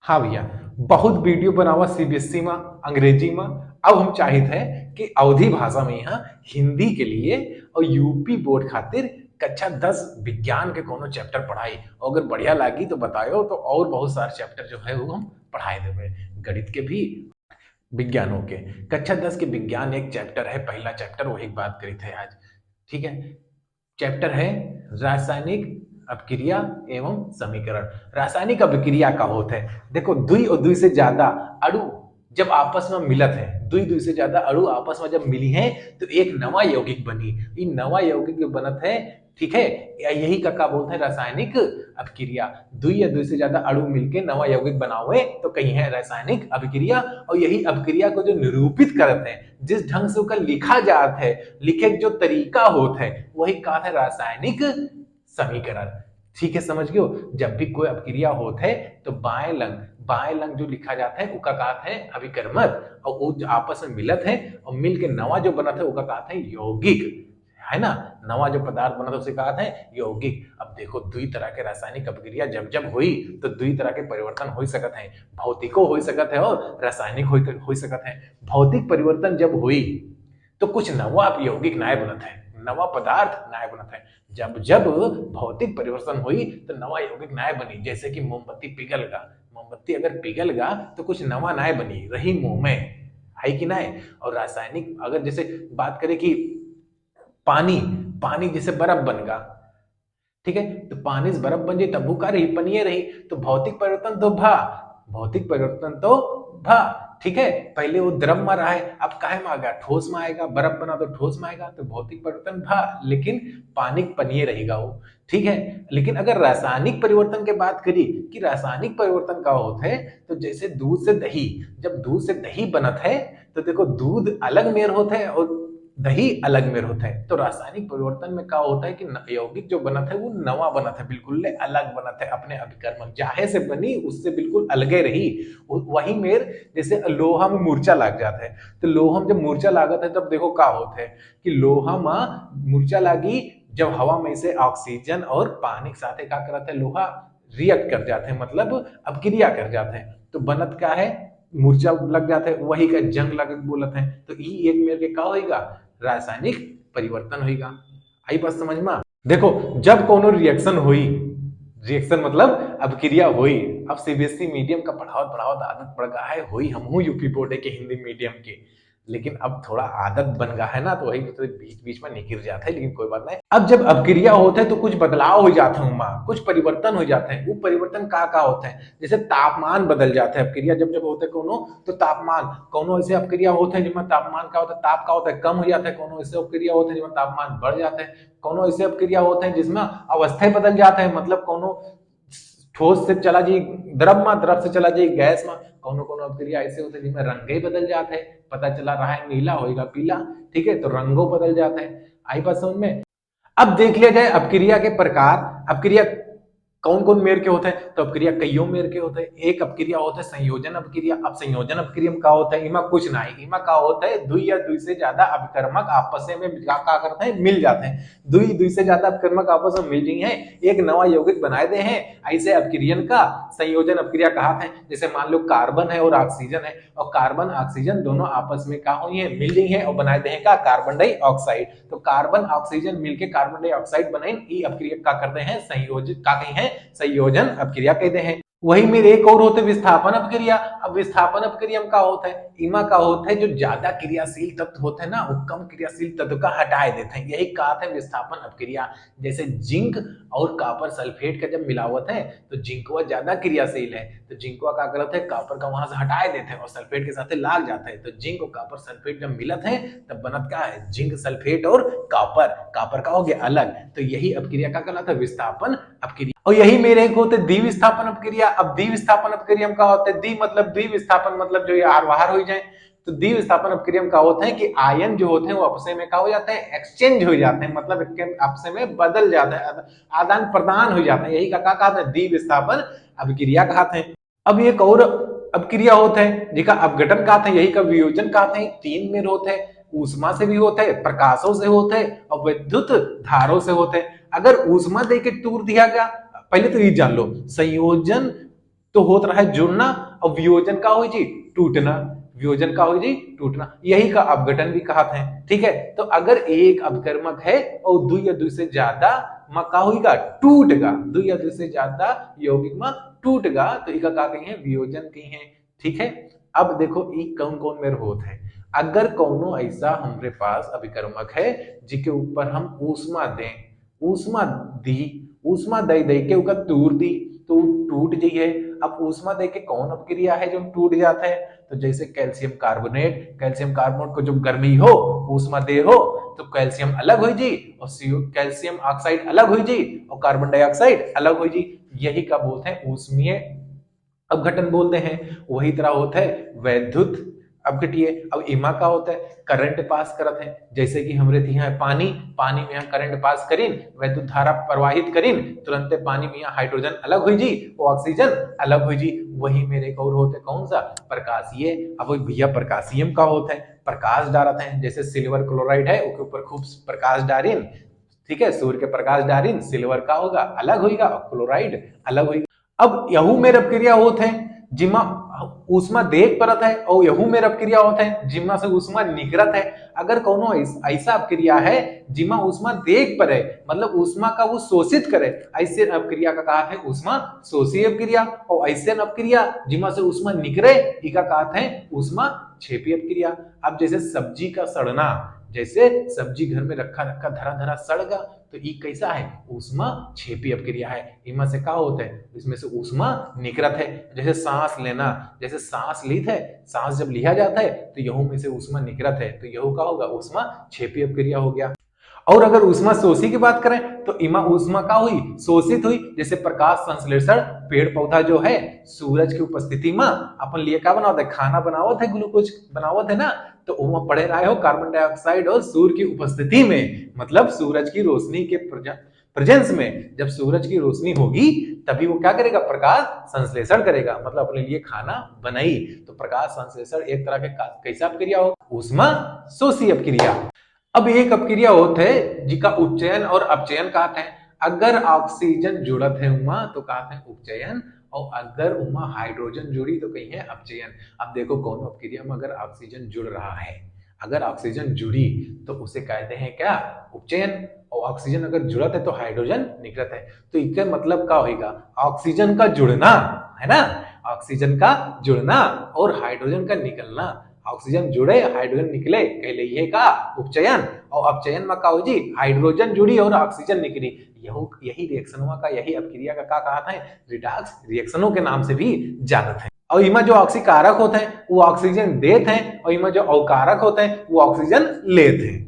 हाँ भैया, बहुत वीडियो बनावा सीबीएसई में, अंग्रेजी में। अब हम चाहते हैं कि अवधी भाषा में यहाँ हिंदी के लिए और यूपी बोर्ड खातिर कक्षा 10 विज्ञान के कोनो चैप्टर पढ़ाई। अगर बढ़िया लगी तो बताओ, तो और बहुत सारे चैप्टर जो है वो हम पढ़ाई देवे, गणित के भी, विज्ञानों के। कक्षा 10 के विज्ञान एक चैप्टर है, पहला चैप्टर, वही बात करी थे आज। ठीक है, चैप्टर है रासायनिक अपक्रिया एवं समीकरण। रासायनिक अपक्रिया का होता है, देखो दुई और दुई से ज्यादा अणु जब आपस में मिलत है, दुई दुई से ज्यादा अणु आपस में जब मिली है तो एक नवा यौगिक बनी। ये नवा यौगिक जो बनत है, ठीक है, यही का बोलते हैं रासायनिक अपक्रिया। दुई या दुई से ज्यादा अणु मिलके नवा यौगिक बनावे तो कहीं है रासायनिक अपक्रिया। और यही अपक्रिया को जो निरूपित करते हैं, जिस ढंग से उसका लिखा जाता है, लिखे जो तरीका होता है, वही कहा है रासायनिक समीकरण। ठीक है, समझ गए। जब भी कोई अपक्रिया होता है तो बाएं लंग जो लिखा जाता है उसका कहा है अभिकर्मक, और वो आपस में मिलत है और मिल के नवा जो बना था उसका कहा है यौगिक, है ना। नवा जो पदार्थ बना था उसे कहा था यौगिक। अब देखो, दुई तरह के रासायनिक अपक्रिया जब जब हुई तो दुई तरह के परिवर्तन हो सकत है, भौतिको हो सकत है और रासायनिक हो सकत है। भौतिक परिवर्तन जब हुई तो कुछ नवा यौगिक नए बनत है, नवा पदार्थ नए बनत है। जब जब भौतिक परिवर्तन हुई तो नवा यौगिक नए बनी। जैसे कि मोमबत्ती पिघल गा, मोमबत्ती अगर पिघल गा तो कुछ नवा नए बनी रही मुंह में, है कि नहीं। और रासायनिक अगर जैसे बात करें कि पानी पानी जैसे बर्फ बन गा, ठीक है, तो पानी से बर्फ बन जाए तब का रही, पनिए रही। तो भौतिक परिवर्तन तो भौतिक परिवर्तन तो भा, ठीक है। पहले वो द्रव में रहा है, अब काहे में आ गया, ठोस में आएगा। बर्फ बना तो ठोस में आएगा, तो भौतिक परिवर्तन भा, लेकिन पानी पनिए रहेगा वो, ठीक है। लेकिन अगर रासायनिक परिवर्तन की बात करी कि रासायनिक परिवर्तन का होता है, तो जैसे दूध से दही, जब दूध से दही बनत है तो देखो दूध अलग मेर होता है और दही अलग में होता है। तो रासायनिक परिवर्तन में क्या होता है कि यौगिक जो बनत है वो नवा बनत है, बिल्कुल अलग बनत है, अपने अभिकर्मक जाहे से बनी उससे बिल्कुल अलगे रही। वही मेर जैसे लोहा में मूर्छा लग जाता है, तो लोहा में जब मूर्छा लागत है तब देखो क्या होता है कि लोहा में मूर्छा लागी जब हवा में से ऑक्सीजन और पानी के साथ क्या करता है, लोहा रिएक्ट कर जाते हैं, मतलब अपक्रिया कर जाते हैं, तो बनत क्या है, मूर्छा लग जाता है, वही का जंग लग बोलते हैं। तो ये एक मेर के क्या होगा, रासायनिक परिवर्तन होगा। आई बात समझ में। देखो, जब कोनो रिएक्शन हुई, रिएक्शन मतलब अपक्रिया हुई। अब सीबीएसई मीडियम का पढ़ावत आदत पड़ गया है, हुई हम यूपी बोर्ड के हिंदी मीडियम के, लेकिन अब थोड़ा आदत बन गया है ना, तो वही तो बीच बीच में निकल जाता है, लेकिन कोई बात नहीं। अब जब अपक्रिया होता है तो कुछ बदलाव हो जाते हैं, कुछ परिवर्तन हो जाते हैं। वो परिवर्तन का होता है, जैसे तापमान बदल जाता है। अपक्रिया जब जब होता है कोनो, तो तापमान, कोनो ऐसे अपक्रिया होता है जिसमें तापमान का होता है, ताप का होता है कम हो जाता है। कोनो ऐसे अपक्रिया होता है जिसमें तापमान बढ़ जाता है। कोनो ऐसे अपक्रिया होता है जिसमें अवस्थाएं बदल जाता है, मतलब कोनो ठोस से चला जाए द्रव में, द्रव से चला जाए गैस में। कोनो कोनो अपक्रिया ऐसे होते हैं जिसमें रंगे बदल जाते हैं, पता चला रहा है नीला होएगा पीला, ठीक है, तो रंगों बदल जाता है। आई बात समझ में। अब देख लिया जाए अपक्रिया के प्रकार। अपक्रिया कौन कौन मेर के होते हैं, तो अपक्रिया कईयों मेर के होते हैं। एक अपक्रिया होता है संयोजन अपक्रिया। अब संयोजन अपक्रिया में क्या होता है, इमा कुछ ना है, इमा क्या होता है, दुई या दुई से ज्यादा अभिकर्मक आपस में क्या करते हैं, मिल जाते हैं। दुई से ज्यादा अभिकर्मक आपस में मिल गई हैं, एक नवा यौगिक बनाए दे हैं, ऐसे अपक्रियन का संयोजन अपक्रिया कहा है। जैसे मान लो कार्बन है और ऑक्सीजन है, और कार्बन ऑक्सीजन दोनों आपस में क्या हुई है, मिल गई है और बनाए दे हैं का कार्बन डाइऑक्साइड। तो कार्बन ऑक्सीजन मिलके कार्बन डाइऑक्साइड बनाए, ये अपक्रिया का करते हैं संयोजित, का कहीं है संयोजन अपक्रिया कहते हैं। वही में एक और होते विस्थापन अपक्रिया। अब विस्थापन अपक्रिया में क्या होता है, इमा का होता है जो ज्यादा क्रियाशील तत्व होते हैं ना, वो कम क्रियाशील तत्व का हटाए देते हैं, यही कहा है विस्थापन अपक्रिया। जैसे जिंक और कॉपर सल्फेट का जब मिलावत है तो जिंकवा ज्यादा क्रियाशील है, तो जिंकवा का करते है कॉपर का वहां से हटाए देते हैं और सल्फेट के साथ लाग जाता है। तो जिंक और कॉपर सल्फेट जब मिलत है तब बनत क्या है, जिंक सल्फेट और कॉपर। कॉपर का हो गया अलग, तो यही अपक्रिया का कहलाता है विस्थापन अपक्रिया। और यही मेरे एक होते द्विविस्थापन अपक्रिया। अब द्विविस्थापन अपक्रिया में क्या होता है, द्वि मतलब द्विविस्थापन मतलब जो ये आर बाहर हो जाए, तो द्विविस्थापन अपक्रिया में क्या होता है कि आयन जो होते हैं वो आपस में क्या हो जाते हैं, एक्सचेंज हो जाते हैं, मतलब आपस में बदल जाते हैं, आदान प्रदान हो जाते हैं, यही का कहते हैं द्विविस्थापन अपक्रिया कहते हैं। अब एक और अपक्रिया होता है जिसका अपघटन कहते हैं, यही का वियोजन कहते हैं। तीन में होते हैं, ऊष्मा से भी होते हैं, प्रकाशों से होते हैं और विद्युत धारों से होते हैं। अगर ऊष्मा दे के टूर दिया गया, पहले तो ये जान लो, संयोजन तो होत रहा है जुड़ना, और वियोजन का हो जी टूटना, वियोजन का हो जी टूटना, यही का अपघटन भी कहते हैं। ठीक है, तो अगर एक अपकर्मक है और दो या दो से ज्यादा में का होगा टूटगा, दो या दो से ज्यादा यौगिक में टूटगा, तो इका का कही है वियोजन कही है। ठीक है, अब देखो ये कौन कौन में होत है। अगर कौनो ऐसा हमारे पास अभिकर्मक है जिसके ऊपर हम ऊष्मा दें, ऊष्मा दी, ऊष्मा दे दे के उसका तूर दी तो टूट जाइए। अब ऊष्मा दे के कौन अपक्रिया है जो टूट जाता है, तो जैसे कैल्शियम कार्बोनेट, कैल्शियम कार्बोनेट को जब गर्मी हो ऊष्मा दे हो तो कैल्शियम अलग हो जी, और कैल्शियम ऑक्साइड अलग हो जी, और कार्बन डाइऑक्साइड अलग हो जी, यही का बोलते हैं ऊष्मीय अपघटन बोलते हैं। वही तरह होता है वैद्युत अपघटीय। अब इमा का होता है करंट पास करत है, जैसे कि हमरे यहाँ पानी, पानी में यहाँ करंट पास करीन, वैद्युत धारा प्रवाहित करीन, तुरंत पानी में यहाँ हाइड्रोजन अलग हुई जी, वो ऑक्सीजन अलग हुई जी। वही मेरे एक और होते कौन सा प्रकाशीय। अब भैया प्रकाशीयम का होता है प्रकाश डालते हैं, जैसे सिल्वर क्लोराइड है उसके ऊपर खूब प्रकाश डारिन, ठीक है, सूर्य के प्रकाश डारिन, सिल्वर का होगा अलग होगा और क्लोराइड अलग होगा। अब यहू में अपक्रिया होते हैं जिमा ऊष्मा देख परत है, और यहू में अपक्रिया होता है जिमा से ऊष्मा निकरत है। अगर कोनो ऐसा अपक्रिया है जिमा ऊष्मा देख पर है, मतलब ऊष्मा का वो शोषित करे, ऐसे अपक्रिया का कहा है ऊष्मा शोषी अपक्रिया, और ऐसे अपक्रिया जिमा से ऊष्मा निकरे इका कहा है ऊष्मा क्षेपी अपक्रिया। अब जैसे सब्जी का सड़ना, जैसे सब्जी घर में रखा रखा धरा धरा सड़गा, तो ये कैसा है ऊष्मा क्षेपी अपक्रिया है। इनमें से क्या होता है, इसमें से ऊष्मा निकरत है। जैसे सांस लेना, जैसे सांस लीत है, सांस जब लिया जाता है तो यहू में से ऊष्मा निकरत है, तो यहू का होगा ऊष्मा क्षेपी अपक्रिया हो गया। और अगर ऊष्मा शोषी की बात करें तो इमा ऊष्मा का हुई शोषित हुई, जैसे प्रकाश संश्लेषण पेड़ पौधा जो है सूरज की उपस्थिति में अपन लिए क्या बनावत है, खाना बनावत है, ग्लूकोज बनावत है ना, तो वहां पढ़े रहे हो कार्बन डाइऑक्साइड और सूर्य की उपस्थिति में, मतलब सूरज की रोशनी के प्रेजेंस में, जब सूरज की रोशनी होगी तभी वो क्या करेगा, प्रकाश संश्लेषण करेगा, मतलब अपने लिए खाना बनाई। तो प्रकाश संश्लेषण एक तरह के कैसा अपक्रिया हो, ऊष्मा शोषी अपक्रिया। अब एक अपक्रिया होता है जिसका उपचयन और अपचयन कहते हैं। अगर ऑक्सीजन जुड़त है उमा तो कहते हैं उपचयन, और अगर उमा हाइड्रोजन जुड़ी तो कहीं है अपचयन। अब देखो कौन अपक्रिया में अगर ऑक्सीजन जुड़ रहा है, अगर ऑक्सीजन जुड़ी तो उसे कहते हैं क्या, उपचयन, और ऑक्सीजन अगर जुड़त है तो हाइड्रोजन निकलत है। तो इसका मतलब क्या होगा, ऑक्सीजन का जुड़ना है ना, ऑक्सीजन का जुड़ना और हाइड्रोजन का निकलना, ऑक्सीजन जुड़े हाइड्रोजन निकले कहले का उपचयन, और अपचयन में का हो जी हाइड्रोजन जुड़ी और ऑक्सीजन निकली, यही रिएक्शनों का, यही अपक्रिया का क्या कहा है, रिडॉक्स रिएक्शनों के नाम से भी जानते हैं। और इमा जो ऑक्सीकारक होते हैं वो ऑक्सीजन देते हैं, और इमा जो अवकारक होते हैं वो ऑक्सीजन लेते हैं।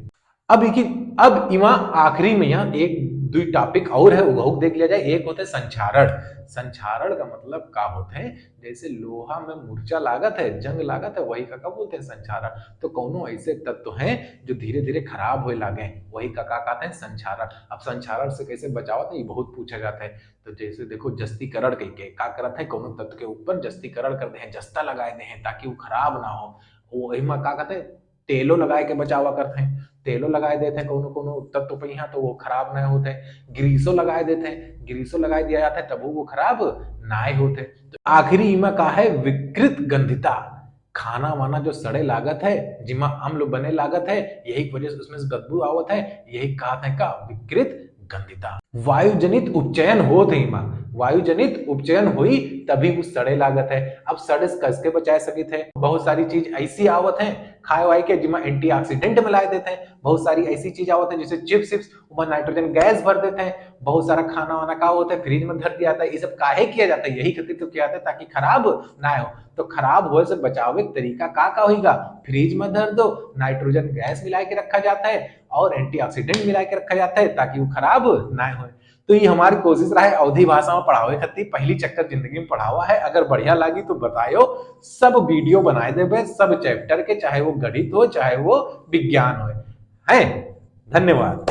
अब इमा आखिरी में यहाँ एक दो टॉपिक और है वो देख लिया जाए। एक होता है संक्षारण। संक्षारण का मतलब क्या होता है, जैसे लोहा में मूर्छा लागत है, जंग लागत है, वही का बोलते हैं संक्षारण। तो कौनो ऐसे तत्व हैं जो धीरे धीरे खराब होने लगे, वही का कहते हैं संक्षारण। अब संक्षारण से कैसे बचाव है ये बहुत पूछा जाता है। तो जैसे देखो जस्तीकरण करके क्या करते हैं, कोनो तत्व के ऊपर जस्तीकरण करते हैं, जस्ता लगाए दे हैं ताकि वो खराब ना हो, वही में क्या कहते हैं, तेलो लगाए के बचावा करते हैं, तेलो लगाए देते हैं कोनो कोनो तत्व पे यहाँ तो वो खराब ना होते, ग्रीसो लगाए देते हैं, ग्रीसो लगाए दिया जाता है तब वो खराब ना होते। तो आखिरी इमा का है विकृत गंधिता, खाना वाना जो सड़े लागत है जिमा अम्ल बने लागत है, यही वजह से उसमें से बदबू आवत है, यही कहते हैं का विकृत गंधिता। वायुजनित उपचयन होत है, इमा वायुजनित उपचयन हुई तभी वो सड़े लागत है। अब सड़े कसके बचाए सकित है, बहुत सारी चीज ऐसी आवत है खाए वाए के जिमा एंटीऑक्सीडेंट मिला देते हैं, बहुत सारी ऐसी चीज आवत है जैसे चिप्स उमा नाइट्रोजन गैस भर देते हैं, बहुत सारा खाना वाना का होता है फ्रिज में धर दिया जाता है, ये सब काहे किया जाता है, यही खातिर तो किया जाता है ताकि खराब ना हो। तो खराब होने से बचावे तरीका का होगा, फ्रिज में धर दो, नाइट्रोजन गैस मिला के रखा जाता है और एंटीऑक्सीडेंट मिला के रखा जाता है ताकि वो खराब ना हो। तो ये हमारी कोशिश रहा है अवधि भाषा में पढ़ावे खातिर, पहली चक्कर जिंदगी में पढ़ावा है। अगर बढ़िया लगी तो बतायो, सब वीडियो बनाए देवे सब चैप्टर के, चाहे वो गणित हो चाहे वो विज्ञान हो। है, धन्यवाद।